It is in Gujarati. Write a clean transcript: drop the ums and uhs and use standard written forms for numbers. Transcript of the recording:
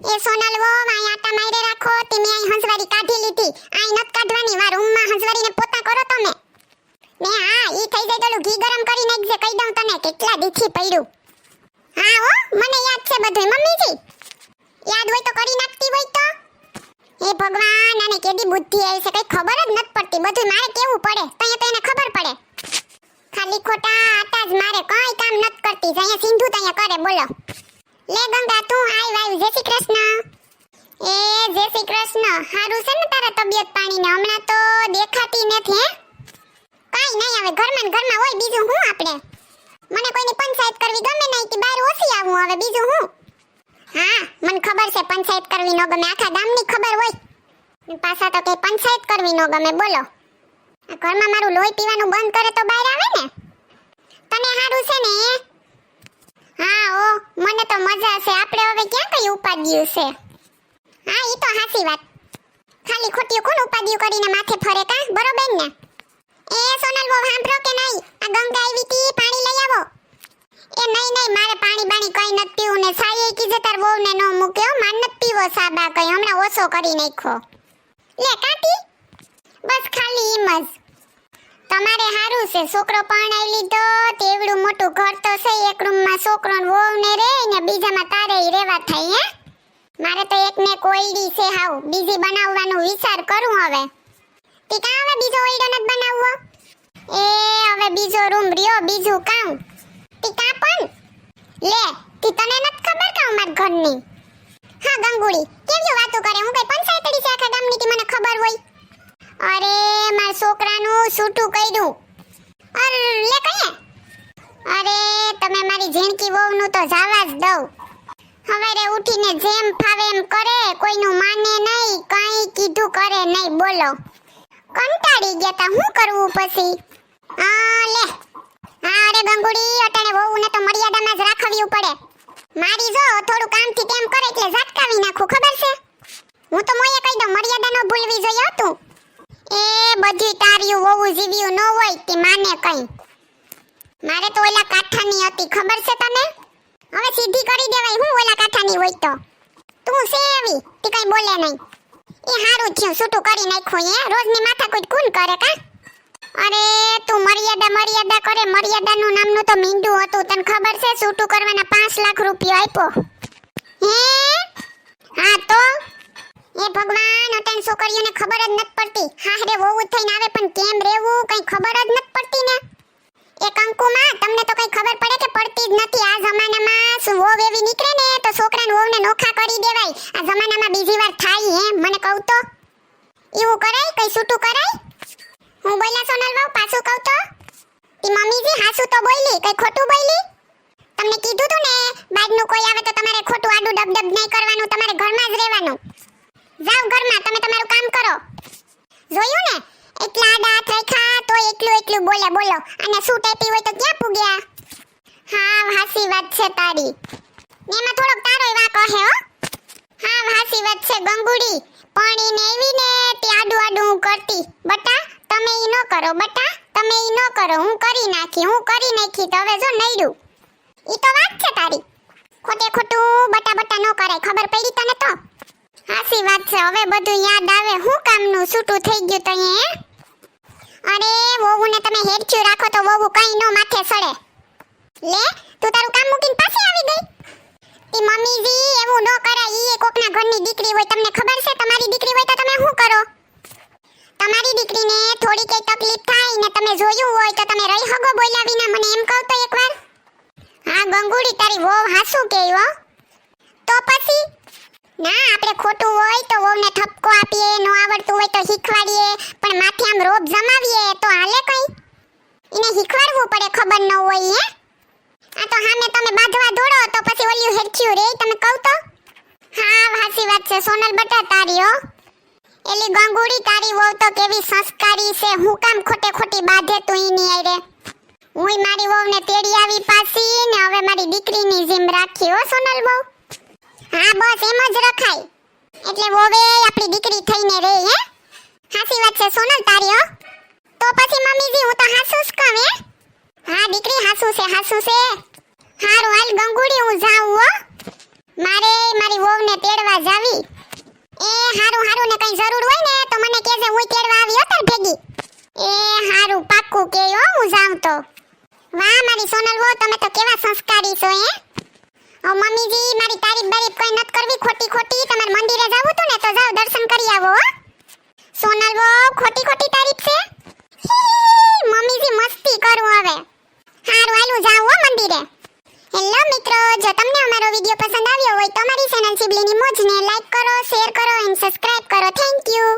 એ સોનલ વો આય આટા મારે રાખો તે મે આય હંસવારી કાઢી લીધી આય નત કાઢવાની વાર રૂમમાં હંસવારીને પોતા કરો તમે ને હા ઈ થઈ જાય તો ઘી ગરમ કરી નાખજે કહી દઉં તને કેટલા દીથી પડ્યું હા હો મને યાદ છે બધું મમ્મીજી યાદ હોય તો કરી નાખતી હોય તો એ ભગવાન આને કેદી બુદ્ધિ આવી છે કઈ ખબર જ નત પડતી બધું મારે કેવું પડે તઈએ તો એને ખબર પડે ખાલી ખોટા આટા જ મારે કઈ કામ નત કરતી જઈએ સિંધુ તઈએ કરે બોલો લે ગંગા તું આય વાય જય શ્રી કૃષ્ણ એ જય શ્રી કૃષ્ણ હારું છે ને તારા તબિયત પાણી ને હમણાં તો દેખાતી નથી હે કાઈ નહીં હવે ઘરમાં હોય બીજું હું આપણે મને કોઈની પંચાયત કરવી ગમે નહીં કે બહાર ઓછી આવું હવે બીજું હું હા મને ખબર છે પંચાયત કરવી ન ગમે આખા ગામની ખબર હોય પાછા તો કે પંચાયત કરવી ન ગમે બોલો આ ઘરમાં મારું લોહી પીવાનું બંધ કરે તો બહાર આવે ને તને હારું છે ને હા ઓ મને તો મજા છે આપણે હવે ક્યાં કઈ ઉપાડ્યું છે હા ઈ તો હાસી વાત ખાલી ખોટી કોણ ઉપાડ્યું કરીને માથે ફરે કા બરોબર ને એ સોનલ વો સાંભળો કે નહીં આ ગંગા આવી તી પાણી લઈ આવો એ નહીં મારે પાણી બાણી કઈ નથી પીવું ને સાયે કીધે તાર વહુને નો મૂક્યો માન નથી પીવો સાબા કઈ હમણાં ઓછો કરી નાખ્યો લે કાટી બસ ખાલી એમ જ તમારે હારું છે છોકરો પરણાઈ લીધો તેવડું મોટું ઘર તો છે એક રૂમમાં છોકરો ને વહુ ને રે ને બીજામાં તારે રેવા થાય હે મારે તો એકને કોઈડી છે હાવ બીજી બનાવવાનું વિચાર કરું હવે તી કા હવે બીજો ઓઈડો નત બનાવવો એ હવે બીજો રૂમ રહ્યો બીજું કામ તી કા પણ લે તી તને નત ખબર કે અમાર ઘરની હા ગંગુડી કેવી વાતો કરે હું કઈ પંચાયતડી છે આખા ગામની તી મને ખબર હોય અરે માર છોકરાનું છૂટું કર્યું અરે લે કઈએ અરે તમે મારી ઝીણકી વહુનું તો જાવા જ દઉં હવારે ઉઠીને જેમ ફાવે એમ કરે કોઈનું માને નહીં કઈ કીધું કરે નહીં બોલો કંટાળી ગયા તા હું કરવું પછી લે હા અરે ગંગુડી અટાણે વહુને તો મર્યાદામાં જ રાખવી પડે મારી જો થોડું કામથી તેમ કરે એટલે ઝટકાવી નાખું ખબર છે હું તો મોયે કહી દઉં મર્યાદા ન ભૂલવી જોઈએ હતું એ બધી તારીયું વહુ જીવ્યું ન હોય તે માને કઈ મારે તો ઓલા કાઠાની હતી ખબર છે તને હવે સીધી કરી દેવાય હું ઓલા કાઠાની હોય તો તું છે એવી તે કઈ બોલે નહીં એ હારું થયું છૂટું કરી નાખ્યું એ રોજની માથાકૂટ કોણ કરે કા અરે તું મર્યાદા કરે મર્યાદાનું નામનું તો મીંડું હતું તને ખબર છે છૂટું કરવાના 5 લાખ રૂપિયા આપ્યો હે હા તો એ ભગવાન અટણ છોકરીઓને ખબર જ નથી પડતી હારે વહુ થઈને આવે પણ કેમ રહેવું કઈ ખબર જ નથી પડતી ને એ કંકુમાં તમને તો કઈ ખબર પડે કે પડતી જ નથી આ જમાનામાં શું વહુ એવી નીકળે ને તો છોકરાને વહુને નોખા કરી દેવાય આ જમાનામાં બીજી વાર થાય હે મને કહું તો એવું કરાય કઈ છૂટું કરાય હું બોલ્યા સોનલ વહુ પાછું કહું તો તી મમ્મીજી હાસુ તો બોલી કઈ ખોટું બોલી તમને કીધું તું ને બાદનું કોઈ આવે તો તમારે ખોટું આડું ડબડબ નહીં કરવાનું તમારે ઘરમાં જ રહેવાનું જાવ ઘરમાં તમે તમારું કામ કરો જોયું ને એટલા આડા હાથ રાખ્યા તો એકલું બોલો અને શું ટેપી હોય તો ક્યાં પૂગ્યા હા હાસી વાત છે તારી ને એમાં થોડોક તારોય વાક હે હો હા હાસી વાત છે ગંગુડી પાણીને એવી ને તે આડું કરતી બટા તમે ઈ ન કરો બટા તમે ઈ ન કરો હું કરી નાખી તો હવે જો નઈડું ઈ તો વાત છે તારી ખોટું બટા ન કરાય ખબર પડી તને તો હાસી વાત છે હવે બધું યાદ આવે હું કામનું છૂટું થઈ ગયું તો હે અરે વહુને તમે હેરચ્યું રાખો તો વહુ કઈ નો માથે સડે લે તું તારું કામ મૂકીને પાછી આવી ગઈ ઈ મમ્મીજી એવું ન કરાય ઈ કોકના ઘરની દીકરી હોય તમને ખબર છે તમારી દીકરી હોય તો તમે શું કરો તમારી દીકરીને થોડી કઈ તકલીફ થાય ને તમે જોયું હોય તો તમે રહી હગો બોલ્યા વિના મને એમ કહો તો એકવાર હા ગંગુડી તારી વહુ હાસુ કેય હો તો પછી ના આપણે ખોટું હોય તો વહુને ઠપકો આપીએ નો આવડતું હોય તો શીખવાડીએ પણ માથે આમ રોબ જમાવીએ તો હાલે કઈ એને શીખવાડવું પડે ખબર ન હોય હે આ તો હામે તમે બાંધવા દોડો તો પછી ઓલ્યું હેરચ્યું રે તમે કહો તો હા હાસી વાત છે સોનલ બટા તારી હો એલી ગંગુડી તારી વહુ તો કેવી સંસ્કારી છે હું કામ ખોટી બાધે તું ઈની આરે હુંય મારી વહુને તેડી આવી પાછી ને હવે મારી દીકરીની જેમ રાખી હો સોનલ વહુ હા બસ એમ જ રખાય એટલે વોવે આપણી દીકરી થઈને રે હે હાસી વાત છે સોનલ તારી હો તો પછી મમ્મીજી હું તો હાસુ જ કહું હે હા દીકરી હાસુ છે હારું હાલ ગંગુડી હું જાઉં હો મારે મારી વહુને તેડવા જાવી. એ હારું હારું ને કઈ જરૂર હોય ને તો મને કહેજે, હું તેડવા આવી તાર ભેગી. એ હારું પાક્કું કે હો, હું જાઉં તો. વાહ મારી સોનલ વહુ, તમે તો કેવા સંસ્કારી છો હે. ઓ મમ્મીજી, મારી તારીફ બારીફ કોઈ નત કરવી ખોટી ખોટી. તમારે મંદિરે જાવું તું ને તો જાવ દર્શન કરી આવો હો. સોનલ વહુ, ખોટી ખોટી તારીફ છે. મમ્મીજી મસ્તી કરું હવે. હારું હાલું જાવ હો મંદિરે. હેલો મિત્રો, જો તમને અમારો વિડિયો પસંદ આવ્યો હોય તો અમારી ચેનલ સિબલીની મોજને લાઈક કરો, શેર કરો અને સબસ્ક્રાઇબ કરો. Thank you.